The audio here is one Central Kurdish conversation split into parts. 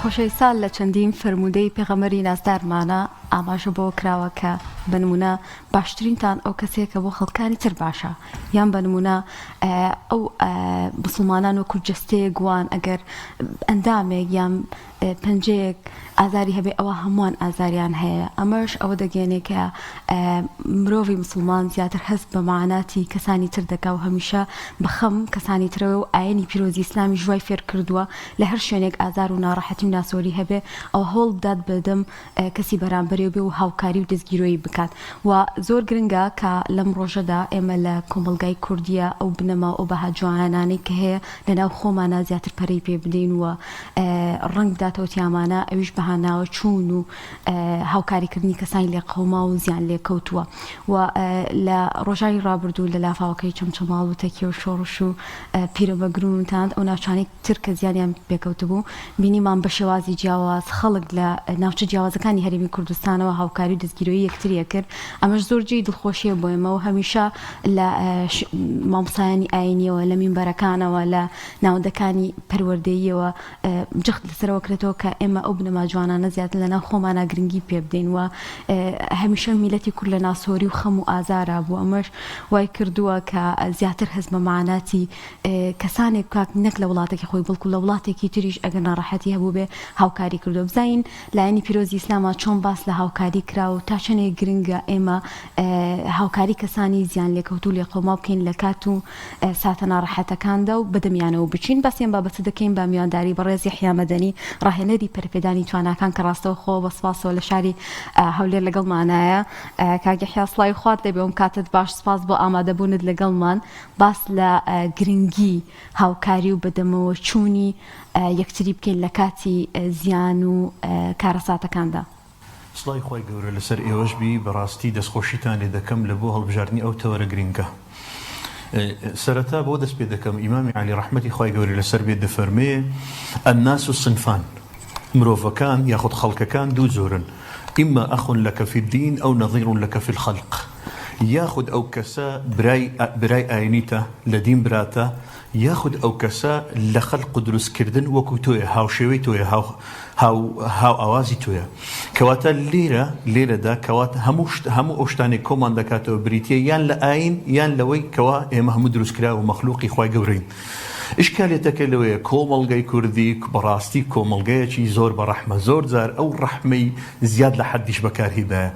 خۆشەی ساڵ لە چەندین فرموودەی پێغەمبەری نازدارمانە ئاماژە بۆ کراوە کە بنمونە باشترینتان ئەو کەسێکە بۆ خەڵکانی تر باشە یان بنمونە ئەو مسلمانان وەکو جەستەیە گوان ئەگەر ئەندامێک یان پەنجەیەک ئازاری هەبێ ئەوە هەمووان ئازاریان هەیە ئەمەش ئەوە دەگەێنێ کە مرۆڤی مسلمان زیاتر هەست بە معناتی کەسانی تر دەکا و هەمیشە بەخەم کەسانی ترەوە و ئاینی پیرۆزی ئیسلامی ژوای فێر کردووە لە هەر شوێنێک ئازار و ناڕەحەتی و ناسۆری هەبێ ئەوە هەوڵ بدات بەدەم کەسی بەرامبەرێ بێ و هاوکاری و دەستگیرۆیی بکات و زۆر گرنگە کە لەم ڕۆژەدا ئێمە لە کۆمەلگای کوردیە ئەو بنەما ئەو بەها جوانانەی کە هەیە لەناو خۆمانە زیاتر پەرەی پێ بدەین و ڕەنگ بداتەوە تیامانە ئەویش بەهاناوە چوون و هاوکاریکردنی کەسانی لێ قەوما و زیان لێ کەوتووە و لە ڕۆژانی ڕابردوو لە لافاوەکەی چەمچەماڵ و تەکیە و شۆڕش و پیرەمەگرونتان ئەو ناوچانەی تر کە زیانیان پێکەوت بوو بینیمان بە شێوازی جیاواز خەڵک لە ناوچە جیاوازەکانی هەرێمی کوردستانەوە هاوکاری و دەستگیرۆیی یەکتریە کرد ئەمەش زۆر جێی دڵخۆشیە بۆ ئێمە و هەمیشە لە مامۆستایانی ئاینیەوە لە مینبەرەکانەوە لە ناوەندەکانی پەروەردەییەوە جەخت لەسەرەوە کرێتەوە کە ئێمە ئەو بنەما جوانانە زیاتر لەناو خۆمانە گرنگی پێ بدەین و هەمیشە میلەتی کورد لە ناسۆری و خەم و ئازارە بوو ئەمەش وای کردووە کە زیاتر هەست بە معناتی کەسانێک کاک نەک لە وڵاتێکی خۆی بڵکو لە وڵاتێکی تریش ئەگەر ناڕەحەتی هەبوو بێ هاوکاری کردو بزین لایەنی پیرۆزی ئیسلامە چۆن باس لە هاوکاری کرا و تا چەندێک گرنگە ئێمە هاوکاری کەسانی زیان لێکەوتوو لێ قەوما بکەین لە کات و ساتە ناڕەحەتەکاندا و بەدەمیانەوە بچین باسیێن بابەتە دەکەین با میوانداری بەڕێزی یەحیا مەدەنی ڕاهێنەری پەرپێدانی تواناکان کە ڕاستەوە خۆ بەسپاسەوە لە شاری هەولێر لەگەڵمانایە کاک یەحیا سڵاوی خوات لێبێ و کاتت باش سپاس بۆ ئامادەبوونت لەگەڵمان باس لە گرنگی هاوکاری و بەدەمەوە چوونی یەکتری بکەین لە کاتی زیان و کارەساتەکاندا. سڵای خۆی گەورە لەسەر ئێوەش بی بەڕاستی دەستخۆشیتان لێ دەکەم لە بۆ هەڵبژاردننی ئەو تەوەرە گرنگە. سەرەتا بۆ دەست پێ دەکەم ئیمامی عەلی ڕەحمەتی خۆی گەورە لەسەر بێت دەفەرمێ الناس صنفان مرۆڤەکان یاخود خەڵکەکان دوو جۆرن ئیمما ئەخون لەکە فی الدین ئەو نەظیر لەکە فی الخەلق یاخود ئەو کەسە برای ئاینیتە لە دین براتە یاخود ئەو کەسە لە خەلق و دروستکردن وەکو تۆیە هاوشێوەی تۆیە هاو ئاوازی تۆیە کەواتە لێرەدا کەواتە هەموو ئەو شتانێک کۆمان دەکاتەوە بریتە یان لە ئاین یان لەوەی کەوا ئێمە هەموو دروستکرا و مەخلوقی خوای گەورەین. ئشکالێتەکە لەوەیە کۆمەڵگەی کوردی بەڕاستی کۆمەڵگەیەکی زۆر بە ڕەحمە زۆر جار ئەو ڕەحمەی زیاد لە حەدیش بەکارهێدایە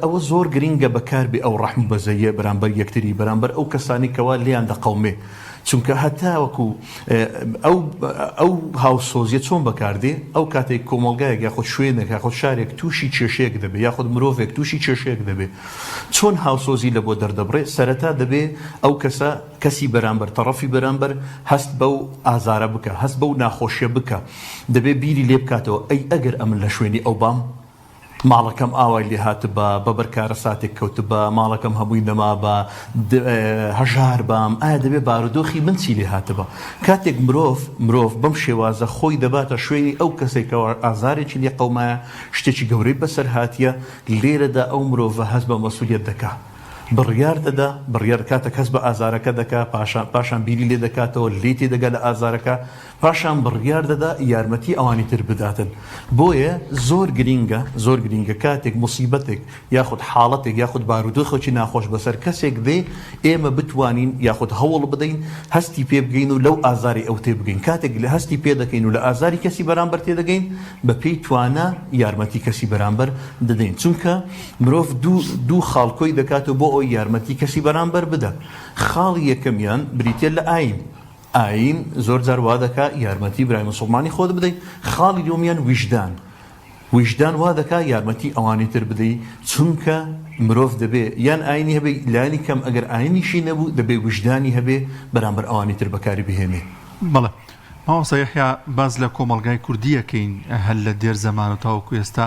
ئەوە زۆر گرنگە بەکار بێ ئەو ڕەحم بەزەیە بەرامبەر یەکتری بەرامبەر ئەو کەسانی کەوا لێیان دەقەومێ چونکە هەتا وەکو ئەو هاوسۆزیە چۆن بەکاردێ ئەو کاتێک کۆمەڵگایەک یاخود شوێنێک یاخود شارێک تووشی کێشەیەک دەبێت یاخود مرۆڤێک تووشی کێشەیەک دەبێت چۆن هاوسۆزی لە بۆ دەردەبڕێ سەرەتا دەبێ ئەو کەسی بەرامبەر تەڕەفی بەرامبەر هەست بەو ئازارە بکە هەست بەو ناخۆشیە بکە دەبێ بیری لێ بکاتەوە ئەی ئەگەر ئەمن لە شوێنی ئەو بام ماڵەکەم ئاوای لێ هاتبە بەبەرکارە ساتێک کەوتبە ماڵەکەم هەبووی نەما بە هەژار بام ئایا دەبێ بارودۆخی من چی لێ هاتبە کاتێک مرۆڤ بەم شێوازە خۆی دەباتە شوێنی ئەو کەسێکەوە ئازارێکی لێ قەومایە شتێکی گەورەی بەسەر هاتیە لێرەدا ئەو مرۆڤە هەست بە مەسئولیەت دەکا بڕیار دەدا بڕیار کاتە کەس بە ئازارەکە دەکا پاشان بیری لێ دەکاتەوە لێ تێدەگا لە ئازارەکە پاشان بڕیار دەدا یارمەتی ئەوانی تر بداتن بۆیە زۆر گرینگە کاتێک مصیبەتێک یاخود حاڵەتێک یاخود بارودۆخێکی ناخۆش بەسەر کەسێک دێ ئێمە بتوانین یاخود هەوڵ بدەین هەستی پێ بگەین و لەو ئازاری ئەو تێ بگەین کاتێک لە هەستی پێ دەکەین و لە ئازاری کەسی بەرامبەر تێدەگەین بە پێی توانە یارمەتی کەسی بەرامبەر دەدەین چونکە مرۆڤ دوو خاڵکۆی دەکاتەوە بۆ ئەوی یارمەتی کەسی بەرامبەر بدە خاڵی یەکەمیان بریتێ لە ئاین زۆر جار وا دەکا یارمەتی برای موسڵمانی خۆت بدەیت خاڵی دووەمیان ویژدان وا دەکا یارمەتی ئەوانی تر بدەیت چونکە مرۆڤ دەبێ یان ئاینی هەبێ لایانی کەم ئەگەر ئاینیشی نەبوو دەبێ ویژدانی هەبێ بەرامبەر ئەوانی تر بەکاری بهێنێ. بەڵێ ماوەسا یەحیا باز لە کۆمەڵگای کوردیەکەین هەل لە دێر زەمان و تاوەکو ئێستا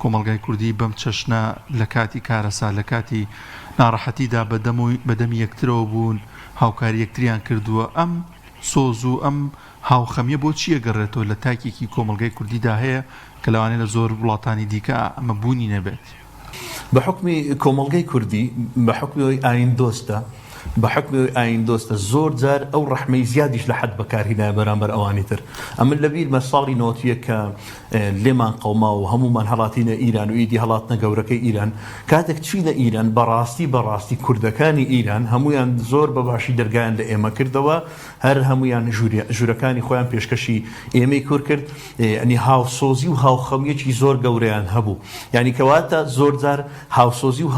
کۆمەڵگای کوردی بەم چەشنە لە کاتی کارەسا لە کاتی ناڕەحەتیدا بەدەمی یەکترەوە بوون هاوکاری یەکتریان کردووە ئەم سۆز و ئەم هاوخەمیە بۆ چیە گەڕێتەوە لە تاکێکی کۆمەڵگای کوردیدا هەیە کە لەوانەیە لە زۆر وڵاتانی دیکە ئەمە بوونی نەبێت بە حکمی کۆمەڵگەی کوردی بە حکمی ئاین دۆستە بە حکمی ئاین دۆستە زۆر جار ئەو ڕەحمەی زیادیش لە حەد بەکارهێنایە بەرامبەر ئەوانی تر. ئەمن لەبیرمە ساڵی 91 کە لێمان قەوما و هەمومان هەڵاتینە ئیران و ئیدی هەڵاتنە گەورەکەی ئیران، کاتێک چینە ئیران بەڕاستی کوردەکانی ئیران هەمویان زۆر بەباشی دەرگایان لە ئێمە کردەوە، هەر هەمویان ژوورەکانی خۆیان پێشکەشی ئێمەی کورد کرد، ئەنی هاوسۆزی و هاوخەمیەکی زۆر گەورەیان هەبوو. یعنی کەواتە زۆر جار هاوسۆزی و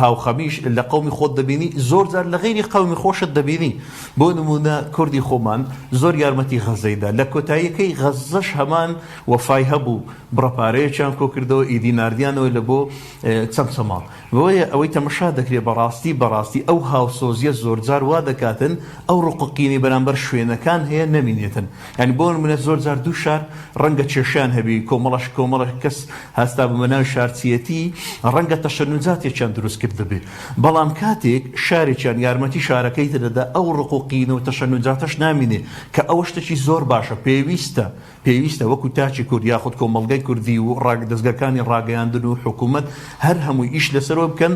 هاوخەمیش لە قەومی خۆت دەبینی، زۆر جار لە غەیری قەومی خۆشت دەبینی. بۆ نمونە کوردی خۆمان زۆر یارمەتی غەزەیدا، لە کۆتاییەکەی غەزەش هەمان وەفای هەبوو، بڕەپارەیەکیان کۆ کردەوە، ئیدی ناردیانەوە لە بۆ چەمچەماڵ. بۆیە ئەوەی تەمەشا دەکرێت بەڕاستی ئەو هاوسۆزیە زۆر جار وا دەکاتن ئەو ڕقوقینی بەرامبەر شوێنەکان هەیە نەمینێتن. یعنی بۆ نمونە زۆر جار دوو شار ڕەنگە کێشیان هەبی، کۆمەڵە کەس هەستا بمەناوی شارچیەتی ڕەنگە تەشەنوجاتێکیان دروست کرد دەبێت، بەڵام کاتێک شارێکیان یارمەتی شارەکەی دەدا ئەو ڕقوقینە و تەشەنوجاتەش نامینێ، کە ئەوە شتێکی زۆر باشە، پێویستە وەکو تاچی کورد یاخود کۆمەڵگەی کوردی و دەستگەکانی ڕاگەیاندن و حکوومەت هەر هەمووی ئیش لەسەرەوە بکەن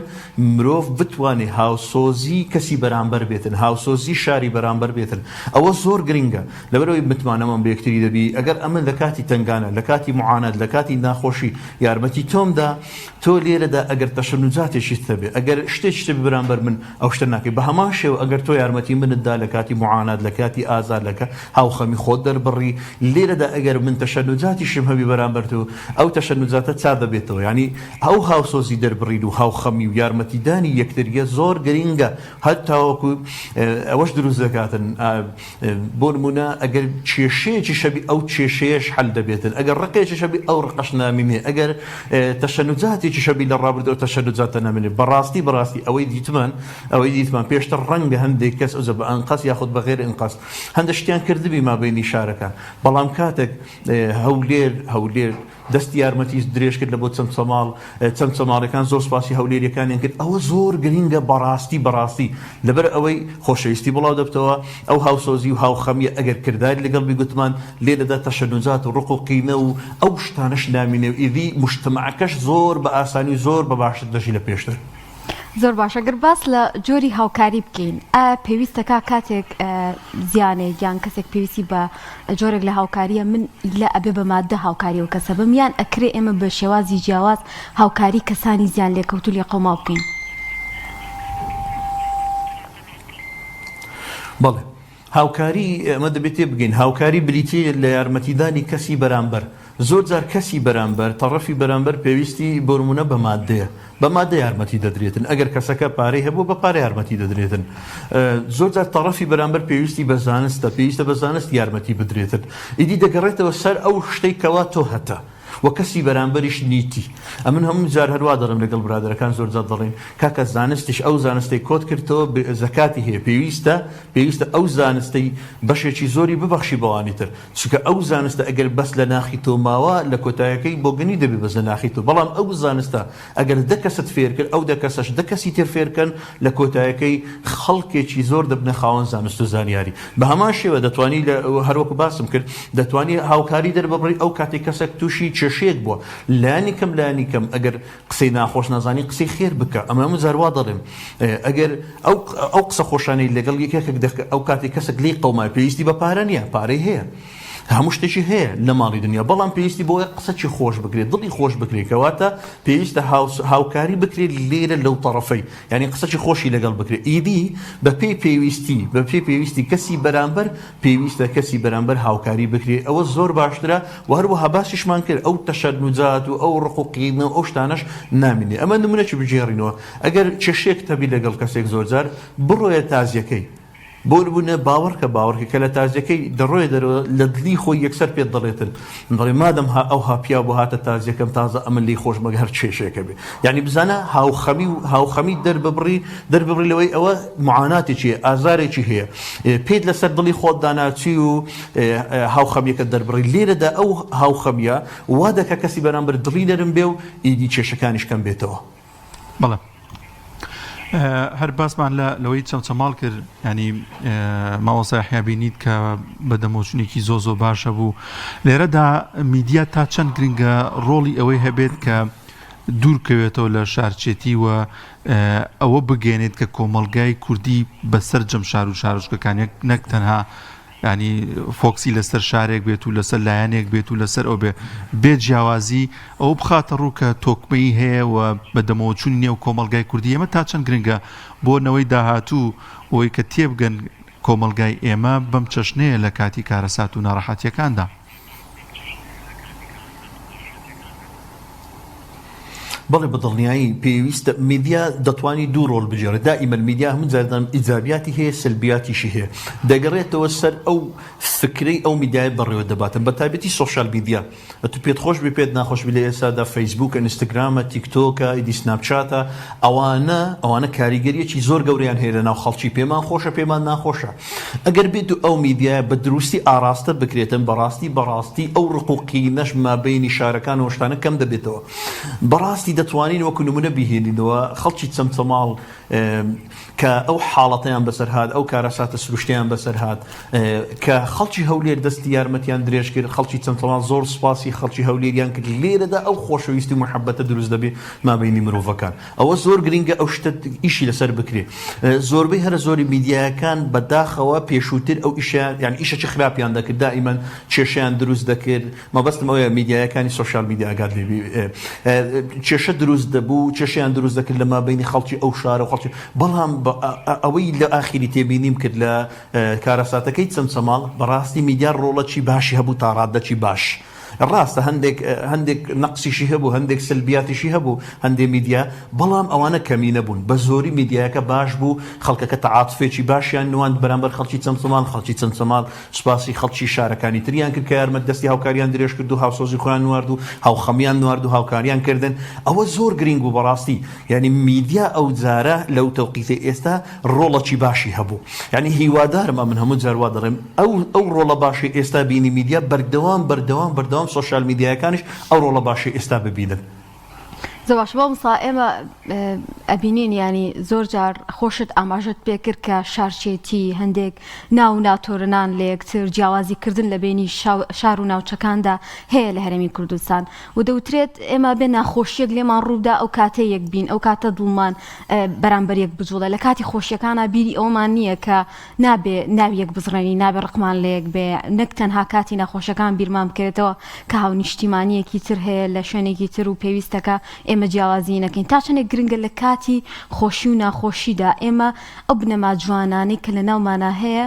مرۆڤ بتوانێت هاوسۆزی کەسی بەرامبەر بێتن، هاوسۆزی شاری بەرامبەر بێتن. ئەوە زۆر گرنگە، لەبەرەوەی متمانەمان بە یەکتری دەبی. ئەگەر ئەمە لە کاتی تنگانە، لە کاتی معانەت، لە کاتی ناخۆشی یارمەتی تۆمدا، تۆ لێرەدا ئەگەر تەشەنوجاتێکیت هەبێ، ئەگەر شتێک بەرامبەر من ئەو شتە ناکەی، بە هەمان شێوە ئەگەر تۆ یارمەتی منتدا لە کاتی معانەت، لە کاتی ئازار، لە هاوخەمی خۆت دەربڕی، لێرەدا ئەگەر من تەشەنوجاتیشم هەبی بەرامبەر تۆ، ئەو تەشەنوجاتە چا دەبێتەوە. یعنی ئەو هاوسۆزی دەربڕین و هاوخەمی و یارمەتیدانی یەکتریە زۆر گرنگە، هەتاوەکو ئەوەش دروست دەکاتن. بۆ نمونە ئەگەر کێشەیەکی شەبی ئەو کێشەیەش حەل دەبێتن، ئەگەر ڕقێکی شەبی ئەو ڕقەش نامینێ، ئەگەر تەشەنوجاتێکی شەبی لە ڕابردەوە تەشەنوجاتە نامینێ. بەڕاستی ئەوەی دیتمان پێشتر ڕەنگە هەندێک کەس ئەوزە بە ئەنقەس یاخود بە غێر ئەنقەس هەندە شتیان کردبی مابینی شارەکان، بەڵام کاتێک هەولێر دەستی یارمەتی درێژ کرد لە بۆ چەمچەماڵەکان، زۆر سپاسی هەولێریەکانیان کرد. ئەوە زۆر گرنگە بەڕاستی لەبەر ئەوەی خۆشەویستی بڵاو دەبتەوە. ئەو هاوسۆزی و هاوخەمیە ئەگەر کرداری لەگەڵ بیگوتمان لێدەدا تەشەنوجات و ڕقوقینە و ئەو شتانەش نامینێ و ئیدی مجتەمەعەکەش زۆر بە ئاسانی و زۆر بە باشتر دەژی لە پێشتر. زۆر باشە. گەر باس لە جۆری هاوکاری بکەین، پێویستەکە کاتێک زیانێک یان کەسێک پێویستی بە جۆرێک لە هاوکاریە من لە ئەبێ بە مادە هاوکاری و کەسە بمیان ئەکرێ ئێمە بە شێوازی جیاواز هاوکاری کەسانی زیان لێکەوتو لێ قەوما بکەین؟ بەڵێ، هاوکاری ئەمە دەبێت تێ بگەین. هاوکاری بریتێ لە یارمەتیدانی کەسی بەرامبەر. زۆر جار کەسی بەرامبەر، تەڕەفی بەرامبەر پێویستی بۆ نمونە بە مادەیە، بە مادە یارمەتی دەدرێتن. ئەگەر کەسەکە پارەی هەبوو بە پارە یارمەتی دەدرێتن. زۆر جار تەڕەفی بەرامبەر پێویستی بە زانستە، پێویستە بە زانست یارمەتی بدرێتن. ئیدی دەگەڕێتەوە سەر ئەو شتەی کەوا تۆ هەتە و کەسی بەرامبەریش نیتی. ئەمن هەموو جار هەروە دەڕم لەگەڵ برادەرەکان زۆر جار دەڵێن کاکە زانستیش ئەو زانستی کۆت کردەوە زەکاتی هەیە، پێویستە ئەو زانستی بەشێکی زۆری ببەخشی بەوانی تر، چونکە ئەو زانستە ئەگەر بەس لە ناخی تۆ ماوە لە کۆتایەکەی بۆ گەنی دەبێ بەس لە ناخی تۆ. بەڵام ئەو زانستە ئەگەر دە کەست فێر کرد، ئەو دە کەسەش دە کەسی تر فێرکەن، لە کۆتایەکەی خەڵکێکی زۆر دەبنە خاوەن زانست و زانیاری. بە هەمان شێوە دەتوانی هەروەکو باسم کرد، دەتوانی هاوکاری دەربڕی ئەو کاتێک کەسێک تووشی کێشەیەک بووە. لانی کەم ئەگەر قسەی ناخۆش نازانی قسەی خێر بکە. ئەمە زاروا دەڵێم ئەگەر ئەو قسە خۆشانەی لەگەڵ یەکێک دەکە، ئەو کاتێک کەسێک لی قەومای پێویستی بە پارە نییە، پارەی هەیە، هەموو شتێکی هەیە لە ماڵی دنیا، بەڵام پێویستی بۆ قسەی خۆش بکرێت، دڵی خۆش بکرێت، کەواتە پێویستە هاوکاری بکرێت لێرە لەو تەڕەفەی، یعنی قسەی خۆشی لەگەڵ بکرێت. ئیدی بە پێی پێویستی کەسی بەرامبەر پێویستە کەسی بەرامبەر هاوکاری بکرێت. ئەوە زۆر باشترە و هەروەها باسیشمان کرد ئەو تەشەنوجات و ئەو ڕقوقینە و ئەو شتانەش نامینێ. ئەمە نمونەی بجێڕینەوە. ئەگەر کێشەیەک هەبی لەگەڵ کەسێک زۆر جار بڕۆیە تازیەکەی، بۆ بوونە باوەڕکە کە لە تازیەکەی دەڕۆی دەرەوە لە دلی خۆی یەکسەر پێت دەڵێتن، دەڵێ مادەم ئەو هاپیا بۆ هاتە تازیەکەم تازە ئەمە لی خۆش مەگە هەر کێشەیەکە بێ. یعنی بزانە هاوخەمی دەرببڕی لەوەی ئەوە معاناتێکی ئازارێکی هەیە، پێت لەسەر دڵی خۆت داناچی و هاوخەمیەکە دەربڕی. لێرەدا ئەو هاوخەمیە وا دەکە کەسی بەرامبەر دڵی نەرم بێ و ئیدی کێشەکانیش کەم بێتەوە. بەڵێ، هەر باسمان لەوەی چەمچەماڵ کرد، ینی ماوەسا یحیا بینیت کە بە دەمۆچونێکی زۆ باشە بوو. لێرەدا میدیا تا چەند گرنگە ڕۆڵی ئەوەی هەبێت کە دوورکەوێتەوە لە شارچێتی و ئەوە بگەێنێت کە کۆمەڵگای کوردی بەسەر جەمشار و شارۆچکەکان نەک تەنها ینی فۆکسی لەسەر شارێک بێت و لەسەر لایەنێک بێت و لەسەر ئەو بێت جیاوازی ئەو بخاتە ڕوو کە تۆکمەی هەیە و بەدەمەوەچوونی نێو کۆمەڵگای کوردی ئێمە تا چەند گرنگە بۆ نەوەی داهاتوو ئەوەی کە تێبگەن کۆمەڵگای ئێمە بەم چەشنەیە لە کاتی کارەسات و ناڕەحەتیەکاندا. بەڵێ بەدڵنیایی پێویستە میدیا دەتوانانی دوو ڕۆڵ بژێڕێت. دائیمەن میدیا هەموو جاردان ئیجابیاتی هەیە سلبیاتیشی هەیە، دەگەڕێتەوە سەر ئەو فکرەی ئەو میدیای بەڕێوە دەباتن بە تایبەتی سۆشیال میدیا. تو پێت خۆش بێ پێت ناخۆش بێ لە ئێستادا فەیسبووکە، ئینستاگرامە، تیکتۆکە، ئیدی سناپچاتە، ئەوانە کاریگەریەکی زۆر گەوریان هەیە لە ناو خەڵکی، پێمان خۆشە پێمان ناخۆشە. ئەگەر بێت و ئەو میدیای بە دروستی ئاراستە بکرێتن بەڕاستی ئەو ڕقوقی نەش مابەینی شارەکان و شتانە کەم دەبێتەوە. بەڕاستی دەتوانین وەکو نمونە بیهێنینەوە خەڵکی چەمچەماڵ کە ئەو حاڵەتەیان بەسەر هات، ئەو کارەساتە سروشتیان بەسەر هات، کە خەڵکی هەولێر دەستی یارمەتیان درێژ کرد، خەڵکی چەمچەماڵ زۆر سوپاسی خەڵکی هەولێریان کرد. لێرەدا ئەو خۆشەویستی و محەبەتە دروست دەبێت مابەینی مرۆڤەکان. ئەوە زۆر گرنگە ئەو شتە ئیشی لەسەر بکرێ. زۆربەی هەرە زۆری میدیاکان بەداخەوە پێشووتر ئەو ئیشە خراپیان دەکرد، دائیمەن کێشەیان دروست دەکرد. مەبەستم ئەوەیە میدیاکانی سۆشیال میدیا ئاگات لێبی کێشە دروست دەبوو، کێشەیان دروست دەکرد لە مابەینی خەڵکی ئەو شارە و خەڵکی. بەڵام ئەوەی لە ئاخری تێبینیم کرد لە کارەساتەکەی چەمچەماڵ بەڕاستی میدیا ڕۆڵەکی باشی هەبوو تا ڕاددەکی باش. ڕاستە هەندێک نەقسیشی هەبوو، هەندێک سلبیاتیشی هەبوو هەندێک میدیا، بەڵام ئەوانە کەمی نەبوون. بە زۆری میدیاکە باش بوو، خەڵکەکە تەعاتفێکی باشیان نواند بەرامبەر خەڵکی چەمچەماڵ. خەڵکی چەمچەماڵ سوپاسی خەڵکی شارەکانی تریان کرد کە یارمەت دەستی هاوکاریان درێژ کرد و هاوسۆزی خۆیان نوارد و هاوخەمیان نوارد و هاوکاریان کردن. ئەوە زۆر گرنگ بوو بەڕاستی. یعنی میدیا ئەو جارە لەو تەوقیتە ئێستا ڕۆڵەکی باشی هەبوو. یعنی هیوادارم من هەموو جار وا دەڵێم ئەو ڕۆڵە باشی ئێستا بینی میدیا بەردەوام سۆشیال میدیاکانش ئەو ڕۆڵە باشی ئێستا ببینن. زەواش بۆ مسا ئێمە ئەبینین ینی زۆر جار خۆشت ئاماژت پێکرد کە شارچێتی هەندێک ناو ناتۆرنان لە یەکتر جیاوازیکردن لە بینی شار و ناوچەکاندا هەیە لە هەرێمی کوردستان و دەوترێت ئێمە بێ ناخۆشیەک لێمان ڕوودا ئەو کاتە یەک بین، ئەو کاتە دڵمان بەرامبەر یەک بجوڵە. لە کاتی خۆشیەکانە بیری ئەومان نییە کە نابێ ناویەک بزڕێنی، نابێ ڕقمان لە یەک بێ، نەک تەنها کاتی ناخۆشەکان بیرمان بکرێتەوە کە هاونیشتیمانیەکی تر هەیە لە شوێنێکی تر و پێویستەکە ئێمە جیاوازی نەکەین. تا چەندێک گرنگە لە کاتی خۆشی و ناخۆشیدا ئێمە ئەو بنەما جوانانەی کە لە ناومانە هەیە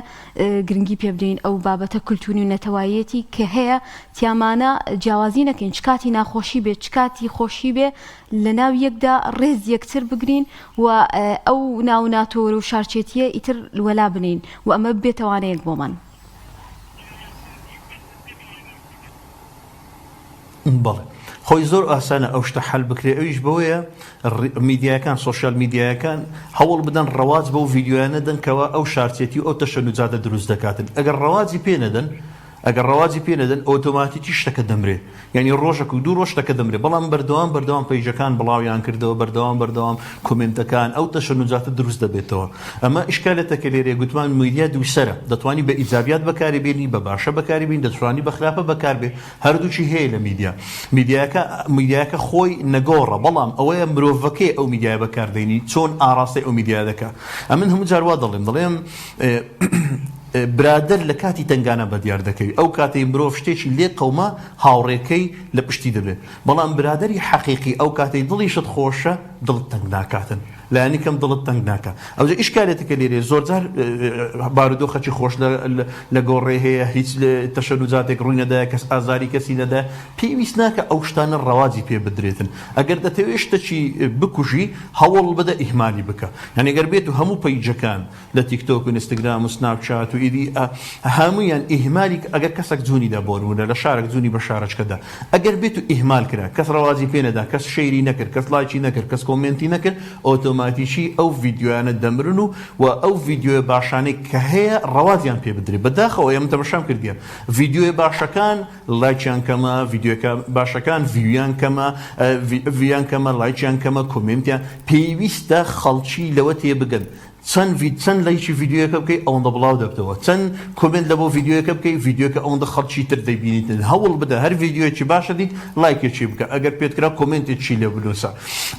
گرنگی پێ بدەین، ئەو بابەتە کولتوری و نەتەوایەتی کە هەیە تیامانە جیاوازی نەکەین. چ کاتی ناخۆشی بێ چ کاتی خۆشی بێ لە ناو یەکدا ڕێز یەکتر بگرین و ئەو ناو ناتۆر و شارچێتیە ئیتر وەلا بنین و ئەمە بێتەوانەیەک بۆمان. بەڵێ خۆی زۆر ئاسانە ئەو شتە حەل بکرێ. ئەویش بەوەیە میدیاکان سۆشیال میدیاکان هەوڵ بدەن ڕەواز بەو ڤیدیۆیانە دەن کەەوە ئەو شارچێتی و ئەو تەشەنوجاتە دروست دەکاتن. ئەگەر ڕەوازی پێ نەدەن ئۆتۆماتیکی شتەکە دەمرێ، یعنی ڕۆژێک و دوو ڕۆژ شتەکە دەمرێ. بەڵام بەردەوام پەیجەکان بڵاویان کردەوە، بەردەوام کۆمنتەکان ئەو تەشەنوجاتە دروست دەبێتەوە. ئەمە ئیشکالێتەکە لێرێ گوتمان میدیا دووسەرە، دەتوانی بە ئیجابیات بەکاربێنی، بە باشە بەکاربێنی، دەتوانی بە خراپە بەکاربێ. هەردووچی هەیە لە میدیاکە خۆی نەگۆڕە، بەڵام ئەوەیە مرۆڤەکەی ئەو میدیای بەکاردێنی چۆن ئاراستی ئەو میدیا دەکا. ئەمن هەموو جار وا دەڵێم برادر لە کاتی تنگانە بەدیار دەکەی، ئەو کاتەی مرۆڤ شتێکی لێ قەومە هاوڕێکەی لە پشتی دەبێت. بەڵام برادری حەقیقی ئەو کاتەی دڵیشت خۆشە دڵت تەنگ ناکاتن، لایەنی کەم دڵت تەنگ ناکە. ئەوجا ئیشکالێتەکە لێرێ زۆرجار بارودۆخەکی خۆش لە گۆڕێ هەیە، هیچ تەشەنوجاتێک ڕووی نەدایە، کەس ئازاری کەسی نەدا، پێویست ناکە ئەو شتانە ڕەوازی پێ بدرێتن. ئەگەر دەتەوێت شتێکی بکوژی هەوڵ بدە ئیهمالی بکە. یعنی ئەگەر بێت و هەموو پەیجەکان لە تیکتۆک و ئینستاگرام و سناپچات و ئیدی هەموویان ئیهمالی، ئەگەر کەسێک جوونیدا بۆرونە لە شارێک جوونی بە شارەچکەدا، ئەگەر بێت و ئیهمال کرا، کەس ڕەوازی پێ نەدا، کەس شەیری نەکرد، کەس لایکی نەکرد، کەس کۆمنتی نەکرد، ئۆتۆماتیکی ئەو ڤیدیۆیانە دەمرن و ئەو ڤیدیۆ باشانەی کە هەیە ڕەوازیان پێ بدرێت. بەداخەوە ئێمە تەماشام کردیە ڤیدیۆی باشەکان لایکیان کەمە، ڤیدیۆکە باشەکان ڤیویان کەمە، لایکیان کەمە، کۆمنتیان. پێویستە خەڵکی لەوە تێبگەن چەند لایکی ڤیدیۆیەکە بکەی ئەوەندە بڵاو دەبتەوە چەند کۆمنت لە بۆ ڤیدیۆیەکە بکەی ڤیدیۆکە ئەوەندە خەڵکی تر دەیبینیتن هەوڵ بدە هەر ڤیدیۆیەکی باشە دیت لایکێکی بکە ئەگەر پێت کرا کۆمنتێکی لێ بنووسە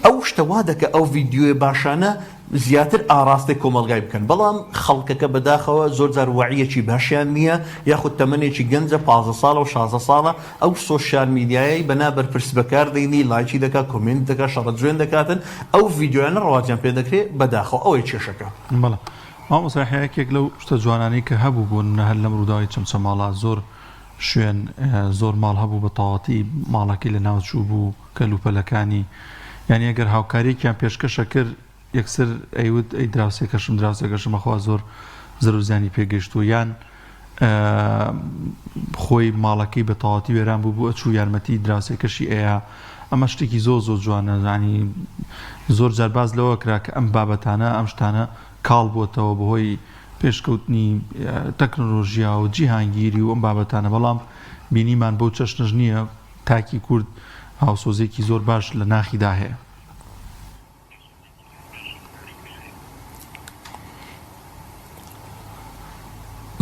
ئەو شتەوا دەکە ئەو ڤیدیۆی باشانە زیاتر ئاراستی کۆمەلگای بکەن بەڵام خەڵکەکە بەداخەوە زۆر جار وعیەکی باشیان نییە یاخود تەمەنێکی گەنجە 15 ساڵە و 16 ساڵە ئەو سۆشیال میدیایی بەنابەر پرس بەکار دەینی لایکی دەکات کۆمنت دەکات شەڕەت جوێن دەکاتن ئەو ڤیدیۆیانە ڕەواجیان پێ دەکرێت بەداخەوە ئەوەی کێشەکە بەڵێ مامۆستا یەکێک لەو شتە جوانانەی کە هەبوو بوون هەر لەم ڕووداوی چەمچەماڵە زۆر شوێن زۆر ماڵ هەبوو بە تەواوەتی ماڵەکەی لە ناوچوو بوو کەلوپەلەکانی یعنی ئەگەر هاوکاریەکیان پێشکەشە کرد یەکسەر ئەیوت ئەی دراوسێکەشم ئەخوا زۆر زەرزانی پێگەشت و یان خۆی ماڵەکەی بە تەواوەتی وێران بوو بوو ئەچوو یارمەتی دراوسێکەشی ئەیە ئەمە شتێکی زۆر جوانە زانی زۆر جار باز لەوە کرا کە ئەم بابەتانە ئەم شتانە کاڵ بووەتەوە بەهۆی پێشکەوتنی تەکنۆلۆژیا و جیهانگیری و ئەم بابەتانە بەڵام بینیمان بۆ چەشنش نییە تاکی کورد هاوسۆزێکی زۆر باش لە ناخیدا هەیە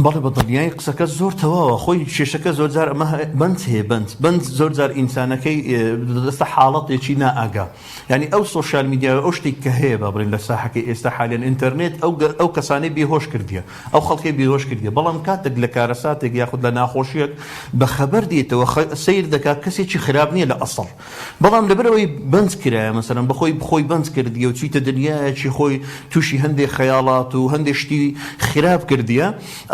بەڵێ بە دڵنیای قسەکە زۆر تەواوە خۆی کێشەکە زۆر جار ئەمە بند هەیە بند زۆر جار ئینسانەکەی دەستە حاڵەتێکی نائاگا یعنی ئەو سۆشیال میدیا ئەو شتێک کە هەیە با بڵێن لە ساحەکەی ئێستا حالیان ئینتەرنێت ئەو کەسانەی بێهۆش کردیە ئەو خەڵکی بێهۆش کردیە بەڵام کاتێک لە کارەساتێک یاخود لە ناخۆشیەک بە خەبەر دێتەوە سیر دەکات کەسێکی خراپ نییە لە ئەسڵ بەڵام لەبەرەوەی بند کرایە مەسەلەن بەخۆی بند کردیە و چیتە دنیایەکی خۆی تووشی هەندێک خەیاڵات و هەندێک شتی خراپ کردیە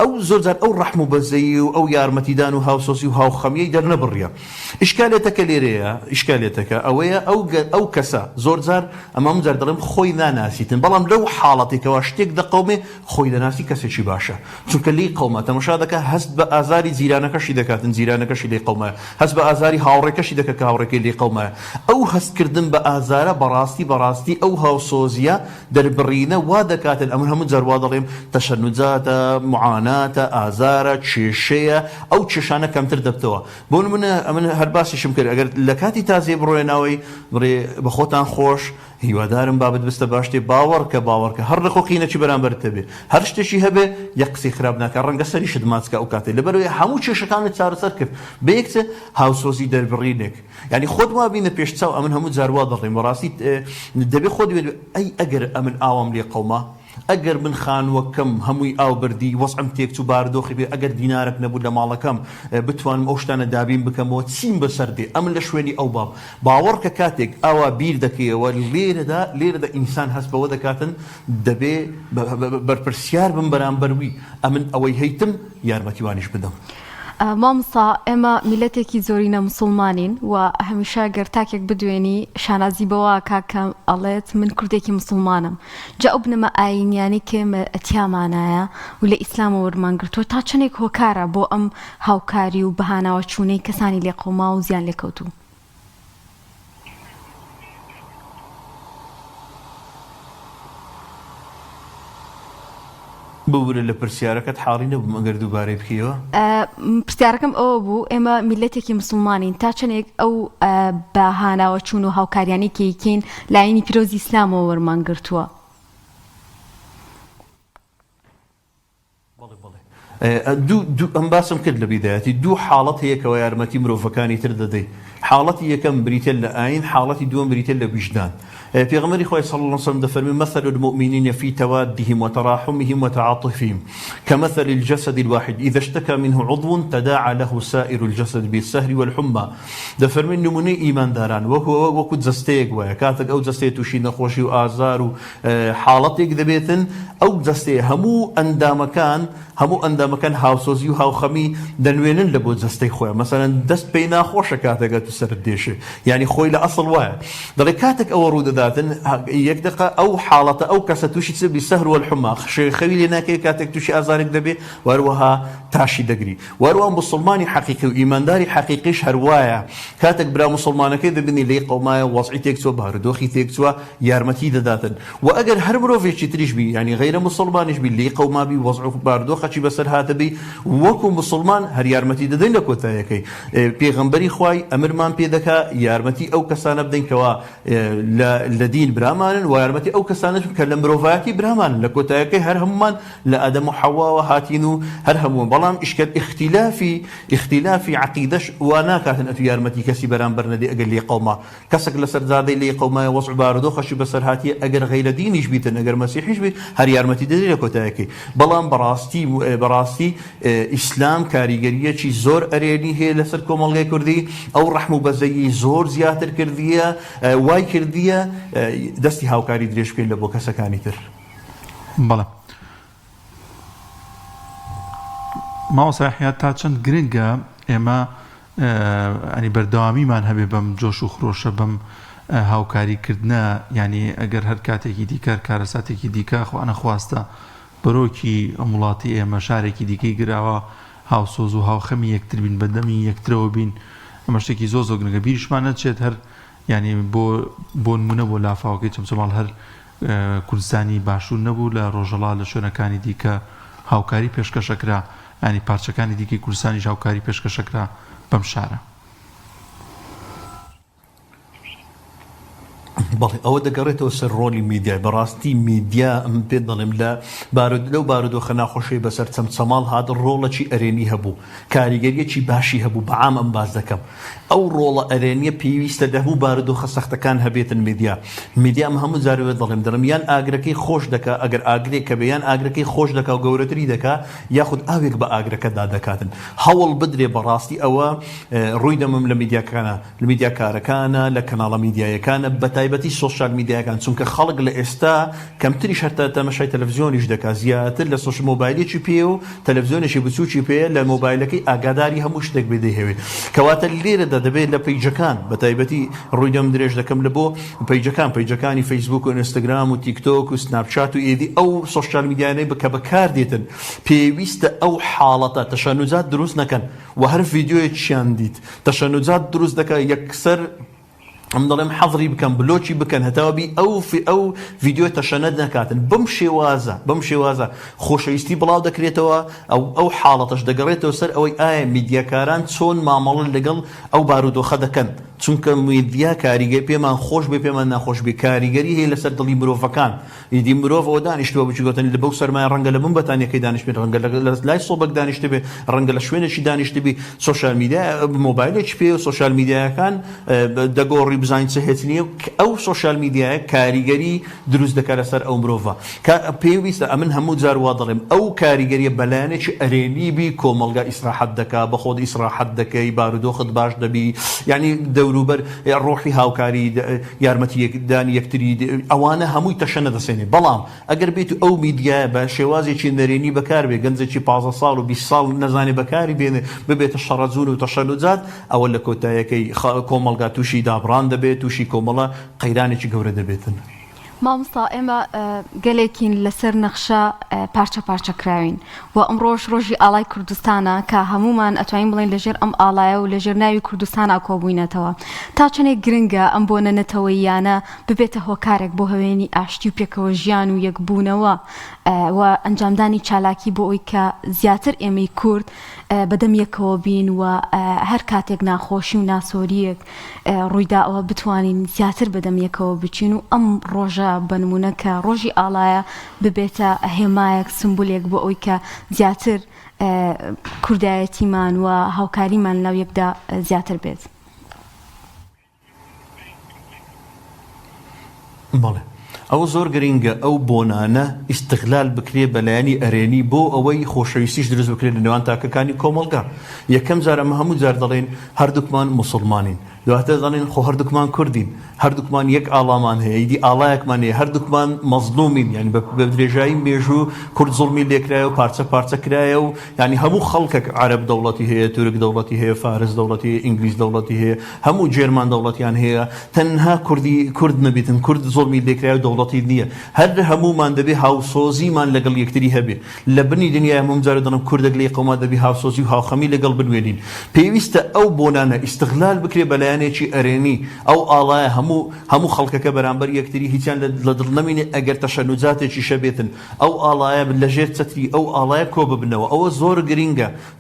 ئەو زۆر جار ئەو ڕەحم و بەزەیی و ئەو یارمەتیدان و هاوسۆسی و هاوخەمیەی دەرنەبڕیە ئیشکالێتەکە لێرەیە ئیشکالێتەکە ئەوەیە ئەو کەسە زۆر جار ئەمەم جار دەڵێم خۆی ناناسیتن بەڵام لەو حاڵەتێکەوە شتێک دەقەومێ خۆی دەناسی کەسێکی باشە چونکە لی قەومە تەماشا دەکە هەست بە ئازاری جیرانەکەشی دەکاتن جیرانەکەشی لێ قەومە هەست بە ئازاری هاوڕێکەشی دەکە کە هاوڕێکەی لێ قەومە ئەو هەستکردن بە ئازارە بەڕاستی ئەو هاوسۆزیە دەربڕینە وا دەکاتن ئەمن هەموو جار وا دەڵێم تەشەنوجاتە معاناتە ئازارە کێشەیە ئەو کێشانە کەمتر دەبتەوە بۆ نمونە ئەمن هەر باسیشم کرد ئەگەر لە کاتی تازێ بڕۆێناوەی بڕێ بە خۆتان خۆش هیوادارم بابت بستە باشتێ باوەڕکە هەر ڕقۆقینەکی بەرامبەرتە بێ هەر شتێکی هەبێ یەک قسەی خراپ ناکە ڕەنگە سەریشت ماچکە ئەو کاتێ لەبەرەوەی هەموو کێشەکانت چارەسەر کرد بە یەکچە هاوسۆزی دەربڕینێک یعنی خۆت وا بینە پێش چاو ئەمن هەموو جاروا دەڵێم بەڕاستی دەبێ خۆت دوێت ئەگەر ئەمن ئاوام لێ قەوما ئەگەر من خانوەکەم هەمووی ئاو بردی وەسعم تێکچ و بارودۆخی بێ ئەگەر دینارێک نەبوو لە ماڵەکەم بتوانم ئەو شتانە دابین بکەمەوە چیم بەسەر دێ ئەمن لە شوێنی ئەو باب باوەڕکە کاتێک ئاوا بیر دەکەیەوە لێرەدا ئینسان هەست بەوە دەکاتن دەبێ بەرپرسیار بم بەرامبەروی ئەمن ئەوەی هەیتم یارمەتیوانیش بدەم مامسا ئێمە میلەتێکی زۆرینە مسلمانین و هەمیشە گەر تاکێک بدوێنی شانازی بەوە کاکەم ئەڵێت من کوردێکی مسلمانم جا ئەو بنەمە ئاینیانی کێمە ئەتیامانایە و لە ئیسلامە وەرمانگرتووە تا چەندێک هۆکارە بۆ ئەم هاوکاری و بەهاناوە چوونەی کەسانی لێ قەوما و زیان لێکەوتوو بورە لە پرسیارەکەت حاڵی نەبووم ئەگەر دووبارەی بکەیەوە پرسیارەکەم ئەوە بوو ئێمە میلەتێکی مسلمانین تا چەندێک ئەو بەهاناوە چوون و هاوکاریانی کەیکەین لایەنی پیرۆزی ئیسلامەوە وەرمانگرتووە ئەم باسم کرد لە بیدایەتی دوو حاڵەت هەیە کەەوە یارمەتی مرۆڤەکانی تر دەدەی حاڵەتی یەکەم بریتە لە ئاین حاڵەتی دووەم بریتە لە ویجدان پیغمبری خۆی صلی الله علیه و سلم دەفەرمێ مثل المؤمنین في توادهم وتراحمهم وتعاطفهم كمثل الجسد الواحد إذا اشتكى منه عضو تداعى له سائر الجسد بالسهر والحمى دەفەرمێ نمونەی ئیمانداران وەکو جەستەیەک وایە کاتێک ئەو جەستەیە تووشی نەخۆشی و ئازار و حاڵەتێک دەبێتن ئەو جەستەیە هەموو ئەندامەکان هاوسۆزی و هاوخەمی دەنوێنن لە بۆ جەستەی خۆیان مەسەلەن دەست پێی ناخۆشە کاتێکە تو سەرت دێشێ یعنی خۆی لە ئەسڵ وایە دەڵێ کاتێک ئەوە ڕوو دەداتن یەک دقە ئەو حاڵەتە ئەو کەسە تووشی چ بالسهر والحمى خەوی لێ ناکەی کاتێک تووشی ئازارێک دەبێ وەروەها تاشی دەگری وەروەها مسلمانی حەقیقی و ئیمانداری حەقیقیش هەروایە کاتێک برا مسلمانەکەی دەبینی لێی قەومایە وەزعی تێک چووە بارودۆخی تێک چووە یارمەتی دەداتن و ئەگەر هەر مرۆڤێکی تریش بی ینی غەیرە مسلمانیش بی لێی قەوما بی وەزع و بارودۆخەکی بەسەر هاتە بی وەکو مسلمان هەر یارمەتی دەدەین لە کۆتاییەکەی پێغەمبەری خوای ئەمرمان یارمەتیمان پێ دەکا یارمەتی ئەو کەسانە بدەینکەوە لە دین برامانن و یارمەتی ئەو کەسانە کە لە مرۆڤایەتی برامانن لە کۆتاییەکەی هەر هەمومان لە ئادەم و حەواوە هاتین و هەر هەموو بەڵام ئیشکەل اختلافی عەقیدەش وا ناکاتن ئەتو یارمەتی کەسی بەرامبەر نەدەی ئەگەر لێ قەوما کەسێک لەسەر زادەی لێ قەومایە وەزع بارودۆخەشی بەسەر هاتیە ئەگەر غەیرە دینیش بیتن ئەگەر مەسیحیش بیت هەر یارمەتی دەدەی لە کۆتاییەکەی بەڵام بەڕاستی ئیسلام کاریگەریەکی زۆر ئەرێنی هەیە لەسەر کۆمەڵگەی کوردی ئەو ڕەحم و بەزەیی زۆر زیاتر کردیە وای کردیە دەستی هاوکاری درێژ بکەین لە بۆ کەسەکانی تر. بەڵێ ماوەسا یحیا تا چەند گرنگە ئێمە ئەنی بەردەوامیمان هەبێ بەم جۆش و خرۆشە بەم هاوکاریکردنە ینی ئەگەر هەر کاتێکی دیکە کارەساتێکی دیکە خوانە خواستە بەرۆکی ئەم وڵاتی ئێمە شارێکی دیکەی گراوە هاوسۆز و هاوخەمی یەکتر بین بەدەمی یەکترەوە بین ئەمە شتێکی زۆر زۆر گرنگە بیریشمان نەچێت هەر ینی بۆ نمونە بۆ لافاوەکەی چەمچەماڵ هەر کوردستانی باشوور نەبوو لە ڕۆژەڵا لە شوێنەکانی دیکە هاوکاری پێشکەشەکرا ینی پارچەکانی دیکەی کوردستانیش هاوکاری پێشکەشەکرا بەم شارە. بەڵێ ئەوە دەگەڕێتەوە سەر ڕۆلی میدیای بەڕاستی میدیا ئەم پێ دەڵێم لەو بارودۆخە ناخۆشەی بەسەر چەمچەماڵ هات ڕۆڵەکی ئەرێنی هەبوو کاریگەریەکی باشی هەبوو بەعام ئەم باز دەکەم ئەو ڕۆڵە ئەرێنیە پێویستە دەهموو بارودۆخە سەختەکان هەبێتن میدیا ئەم هەموو جارێ دەڵێم یان ئاگرەکەی خۆش دەکا ئەگەر ئاگرێک کە بەیان ئاگرەکەی خۆش دەکا و گەورەتری دەکا یاخود ئاوێک بە ئاگرەکەدا دەکاتن هەوڵ بدرێ بەڕاستی ئەوە ڕووی دەمم لە میدیاکارەکانە لە کەناڵە میدیایەکانە بەتایبەتی سۆشیال میدیاکان چونکە خەڵک لە ئێستا کەمتریش هەر تەماشای تەلەڤیزیۆنیش دەکات زیاتر لە سۆشیال مۆبایلێکی پێ و تەلەڤیزیۆنێکی بچووکی پێ لە مۆبایلەکەی ئاگاداری هەموو شتێک بێدەهێوێت کەواتە لێرەدا دەبێت لە پیجەکان بەتایبەتی ڕووی دەم درێژ دەکەم لە بۆ پیجەکانی فەیسبوک و ئینستاگرام و تیکتۆک و سناپچات و ئێدی ئەو سۆشیال میدیانەی بکە بەکار دێتن پێویستە ئەو حاڵەتە تەشەنوجات دروست نەکەن و هەر ڤیدیۆیەکیان دیت تەشەنوجات دروست دەکە یەکسەر ئەم دەڵێم حەزری بکەن بلۆکی بکەن هەتاوی ئەو ڤیدیۆ تەشەنەت نەکاتن بەم شێوازە خۆشەویستی بڵاو دەکرێتەوە ئەو حاڵەتەش دەگەڕێتەوە سەر ئەوەی ئایا میدیاکاران چۆن مامەڵن لەگەڵ ئەو بارودۆخە دەکەن چونکە میدیا کاریگەری پێمان خۆش بێ پێمان ناخۆش بێ کاریگەری هەیە لەسەر دڵی مرۆڤەکان ئیدی مرۆڤ ئەوە دانیشتووە بچگوتنی لە بەو سەرمایە ڕەنگە لە بنبەتانیەکەی دانیشت بێت ڕەنگە لە لای سۆبەک دانیشت بێ ڕەنگە لە شوێنێکی دانیشت بێ سۆشیال میدیا مۆبایلێکی پێ و سۆشیال میدیاکان دەگۆڕی بزانین چه هێچنیە ئەو سۆشیال میدیایە کاریگەری دروست دەکات لەسەر ئەو مرۆڤە پێویستە ئەمن هەموو جار وا دەڵێم ئەو کاریگەریە بەلایەنێکی ئەرێنی بی کۆمەڵگا ئیسراحەت دەکا بە خۆت ئیسراحەت دەکەی بارودۆخت باش دەبی یعنی دەوروبەر ڕۆحی هاوکاری یارمەتیدانی یەکتری ئەوانە هەمووی تەشەنە دەسێنێ بەڵام ئەگەر بێت ئەو میدیایە بە شێوازێکی نەرێنی بەکار بێ گەنجێکی 15 ساڵ و 20 ساڵ نەزانێ بەکاری بێنێ ببێتە شەڕەجوون و تەشەنوجات ئەوە لە کۆتاییەکەی کۆمەڵگا تووشی دابڕان دەبێت تووشی کۆمەڵە قەیرانێکی گەورە دەبێتن. مامۆستا ئێمە گەلێکین لەسەر نەخشە پارچە کراوین و ئەمڕۆژ ڕۆژی ئاڵای کوردستانە کە هەمومان ئەتوانین بڵین لەژێر ئەم ئاڵایە و لەژێر ناوی کوردستانە کۆبووینەتەوە تا چەندێک گرنگە ئەم بۆ نەنەتەوەییانە ببێتە هۆکارێک بۆ هەوێنی ئاشتی و پێکەوە ژیان و یەکبوونەوە و ئەنجامدانی چالاکی بۆ ئەوی کە زیاتر ئێمەی کورد بەدەم یەکەوە بین و هەر کاتێک ناخۆشی و ناسۆریەک ڕوویدا ئەوە بتوانین زیاتر بەدەم یەکەوە بچین و ئەم ڕۆژە بنمونە کە ڕۆژی ئاڵایە ببێتە هێمایەک سمبولێک بۆ ئەوی کە زیاتر کوردایەتیمان و هاوکاریمان لەو یەکدا زیاتر بێت. بەڵێ ئەو زۆر گرنگە ئەو بۆنانە ئیستیغلال بکرێ بەلایەنی ئەرێنی بۆ ئەوەی خۆشەویستیش دروست بکرێت لە نێوان تاکەکانی کۆمەڵگا. یەکەم جار ئەمە هەموو جار دەڵێن هەردووکمان موسڵمانین دواتر دەڵێن خۆ هەردووکمان کوردین هەردووکمان یەک ئاڵامان هەیە ئیدی ئاڵایەکمان هەیە هەردووکمان مەزلومین یعنی بە درێژایی مێژوو کورد زوڵمی لێکرایە و پارچە کرایە و یعنی هەموو خەڵکێک عەرەب دەوڵەتی هەیە تورک دەوڵەتی هەیە فارس دەوڵەتی هەیە ئینگلیز دەوڵەتی هەیە هەموو جێرمان دەوڵەتیان هەیە تەنها کورد نەبیتن کورد زوڵمی لێکرایە و دەوڵەتی نییە هەر هەموومان دەبێ هاوسۆزیمان لەگەڵ یەکتری هەبێ لە بنی دنیای هەموو جارە دەڵێم کوردێک لێ قەوما دەبی هاوسۆزی و هاوخەمی لەگەڵ بنوێنین پێویستە ئەو بۆنانە ئیستیغلال بکرێ بەلایەن بەیانێکی ئەرێنی ئەو ئاڵایە هەموو خەڵکەکە بەرامبەر یەکتری هیچیان لە دڵ نەمینێ ئەگەر تەشەنوجاتێکی شەبێتن ئەو ئاڵایە لەژێر چەتری ئەو ئاڵایە کۆ ببنەوە ئەوە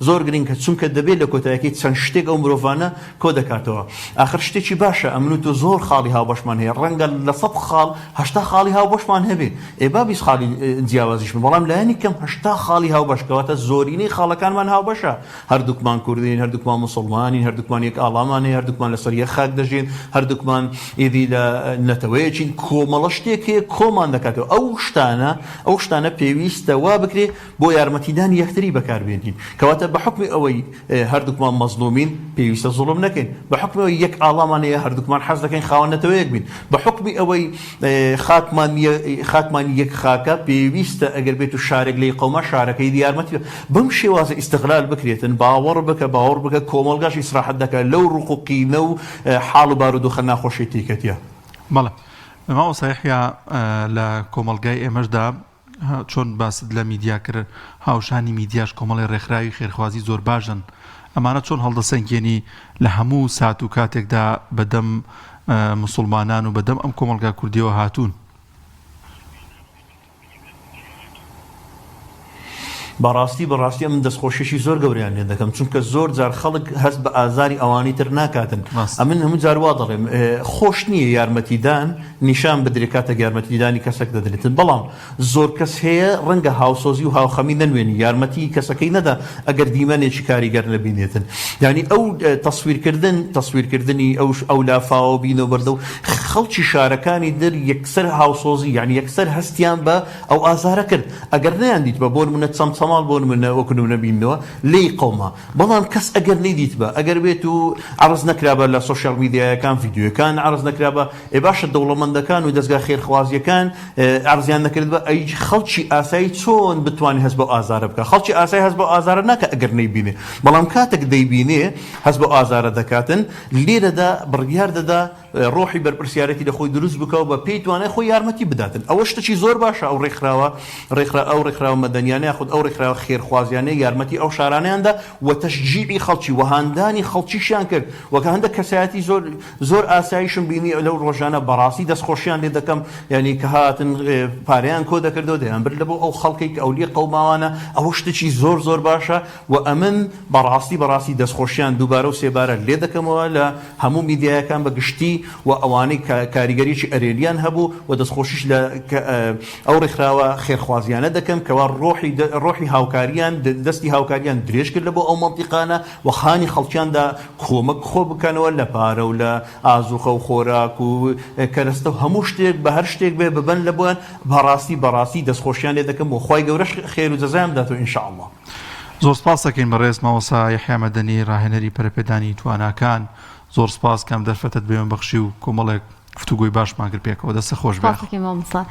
زۆر گرینگە چونکە دەبێت لە کۆتاییەکەی چەند شتێک ئەو مرۆڤانە کۆ دەکاتەوە آخر شتێکی باشە ئەمن و تۆ زۆر خاڵی هاوبەشمان هەیە ڕەنگە لە 100 خاڵ 80 خاڵی هاوبەشمان هەبێ با 20 خاڵی جیاوازیش بەڵام لایەنی کەم 80 خاڵی هاوبەشکەواتە زۆرینەی خاڵەکانمان هاوبەشە هەردووکمان کوردین هەردووکمان مسلمانین هەردووکمان یەک ئاڵامان هەیە هەردووکمان لەسەر یەک خاک دەژین هەردووکمان ئیدی لە نەتەوەیەکین کۆمەڵە شتێک هەیە کۆمان دەکاتەوە ئەو شتانە پێویستە وا بکرێ بۆ یارمەتیدانی یەکتری بەکاربێنین کەواتە بە حکمی ئەوەی هەردووکمان مەزلومین پێویستە زوڵم نەکەین بە حکمی ئەوەی یەک ئاڵامان هەیە هەردووکمان حەز دەکەین خاوەن نەتەوەیەک بین بە حکمی ئەوەی خاکمان یەک خاکە پێویستە ئەگەر بێت و شارێک لەی قەومە شارەکەی یارمەتی بەم شێوازە ئیستیغلال بکرێتن باوەڕ بکە کۆمەڵگاش ئیسراحەت دەکات لەو ڕوقوقینە و حاڵ و بارودۆخە ناخۆشی تیکەتیە بەڵێ ماوەسا یەحیا لە کۆمەڵگای ئێمەشدا چۆن باست لە میدیا کرد هاوشانی میدیاش کۆمەڵی ڕێکخراوی خێرخوازی زۆر باشن ئەمانە چۆن هەڵدەسەنگێنی لە هەموو سات و کاتێکدا بەدەم مسلمانان و بەدەم ئەم کۆمەڵگا کوردیەوە هاتوون بەڕاستی من دەستخۆشیشی زۆر گەوریان لێ دەکەم چونکە زۆر جار خەڵک هەست بە ئازاری ئەوانی تر ناکاتن ئەمن هەموو جار وا دەڵێم خۆش نییە یارمەتیدان نیشان بدرێت کاتێک یارمەتیدانی کەسێک دەدرێتن بەڵام زۆر کەس هەیە ڕەنگە هاوسۆزی و هاوخەمی نەنوێنی یارمەتی کەسەکەی نەدا ئەگەر دیمەنێکی کاریگەر نەبینێتن یعنی ئەو تەسویرکردنی ئەو لافاوە بینەوە بەردە و خەڵکی شارەکانی در یەکسەر هاوسۆزی یعنی یەکسەر هەستیان بە ئەو ئازارە کرد ئەگەر نەیاندیت بە بۆ نمونە چەمچەماڵ بۆ نمونە وەکو نمونە بینەوە لێی قەومە بەڵام کەس ئەگەر نەیدیت بە ئەگەر بێت و عرض نەکرابە لە سۆشیال میدیایەکان ڤیدیۆکان عرض نەکرابە باشە دەوڵەمەندەکان و دەستگا خێرخوازیەکان عرضیان نەکرد بە ئەی خەڵکی ئاسایی چۆن بتوانێت هەست بە ئازارە بکە خەڵکی ئاسایی هەست بە ئازارە ناکە ئەگەر نەیبینێ بەڵام کاتێک دەیبینێ هەست بە ئازارە دەکاتن لێرەدا بڕیار دەدا ڕۆحی بەرپرسیارەتی لە خۆی دروست بکەوە بە پێی توانای خۆی یارمەتی بداتن ئەوە شتێکی زۆر باشە ئەو ڕێکخراوە مەدەنیانە یاخود ئەو ڕێکخراوە خێرخوازیانەی یارمەتی ئەو شارانەیاندا و تەشجیعی خەڵکی وهاندانی خەڵکیشیان کرد وەکە هەندێک کەسایەتی زۆر ئاساییشم بینی لەو ڕۆژانە بەڕاستی دەستخۆشیان لێ دەکەم یعنی کە هاتن پارەیان کۆ دەکردەوە دەیانبر لە بۆ ئەو خەڵکێک ئەو لێ قەوماوانە ئەوە شتێکی زۆر باشە و ئەمن بەڕاستی دەستخۆشیان دووبارە و سێبارە لێ دەکەمەوە لە هەموو میدیایەکان بەگشتی و ئەوانەی کاریگەریی ئەرێنیان هەبوو و دەستخۆشیش لە ئەو ڕێکخراوە خێرخوازیانە دەکەم کەوا ڕۆحی هاوکاریان دەستی هاوکاریان درێژ کرد لە بۆ ئەو مەنتیقانە و خانی خەڵکیاندا کۆمەک خۆ بکەنەوە لە پارە و لە ئازوخە و خۆراک و کەرەستە و هەموو شتێک بە هەر شتێک بێ ببەن لە بۆیان بەڕاستی دەستخۆشیان لێ دەکەم و خۆی گەورەش خێر و جەزایان بداتەوە ئینشاءالله زۆر سپاس دەکەین بەڕێز ماوەسا یەحیا مەدەنی ڕاهێنەری پەرەپێدانی تواناکان زۆر سپاس کەم دەرفەتت بێوەن بەخشی و کۆمەڵێک گفتوگۆی باشمان کرد پێکەوە دەستە خۆش بێ